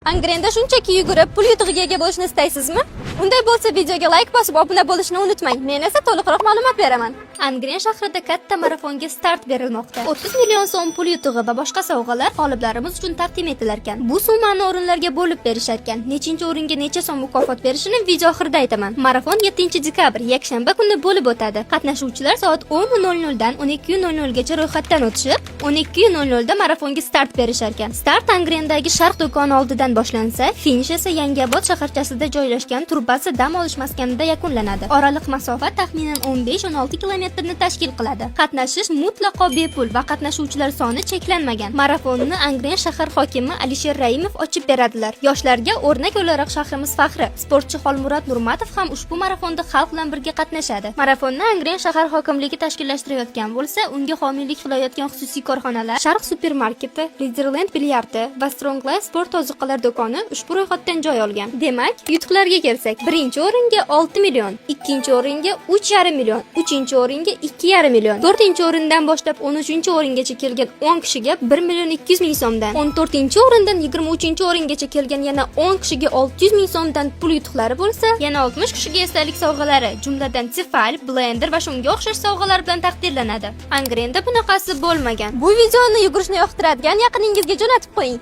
Angrenda shunchaki yugurib, pul yutug'iga ega bo'lishni istaysizmi? Unday bo'lsa videoga like bosib, obuna bo'lishni unutmang. Men esa to'liqroq ma'lumot beraman. Angren shahrida katta marafonga start berilmoqda. 30 million so'm pul yutug'i va boshqa sovg'alar g'oliblarimiz uchun taqdim etilar ekan. Bu summani o'rinlarga bo'lib berishar ekan. Nechinchi o'ringa necha so'm mukofot berishini video oxirida aytaman. Marafon 7-dekabr, yakshanba kuni bo'lib o'tadi. Qatnashuvchilar soat 10:00 dan 12:00 gacha ro'yxatdan o'tishib, 12:00 da marafonga start berishar ekan. Start Angrendagi Sharq do'koni oldidan boshlansa, finish esa Yangiobod shaharchasida joylashgan Turbasi dam olish maskanida yakunlanadi. Oraliq masofa taxminan 15-16 kilometrni tashkil qiladi. Qatnashish mutlaqo bepul va qatnashuvchilar soni cheklanmagan. Marafonni Angren shahar hokimi Alisher Raimov ochib beradilar. Yoshlarga o'rnak o'laroq shahrimiz faxri sportchi Xolmurod Nurmatov ham ushbu marafonda xalq bilan birga qatnashadi. Marafonni Angren shahar hokimligi tashkillashtirayotgan bo'lsa, unga homiylik qilayotgan xususiy korxonalar Sharq supermarketi, Riderland bilyardi va Strong Life sport ozuqalar do'koni ushbu ro'yxatdan joy olgan. Demak, yutuqlarga kelsak, birinchi o'ringa 6 million, ikkinchi o'ringa 3,5 million, uchinchi o'ringa 2,5 million, to'rtinchi o'rindan boshlab 13-chi o'ringacha kelgan 10 kishiga 1 million 200 ming so'mdan, 14-chi o'rindan 23-chi o'ringacha kelgan yana 10 kishiga 600 ming so'mdan pul yutuqlari bo'lsa, yana 60 kishiga esdalik sovg'alari, jumladan Tefal, blender va shunga o'xshash sovg'alar bilan taqdirlanadi. Angrenda bunaqasi bo'lmagan. Bu videoni yugurishni yoqtiradigan yaqiningizga jo'natib qo'ying.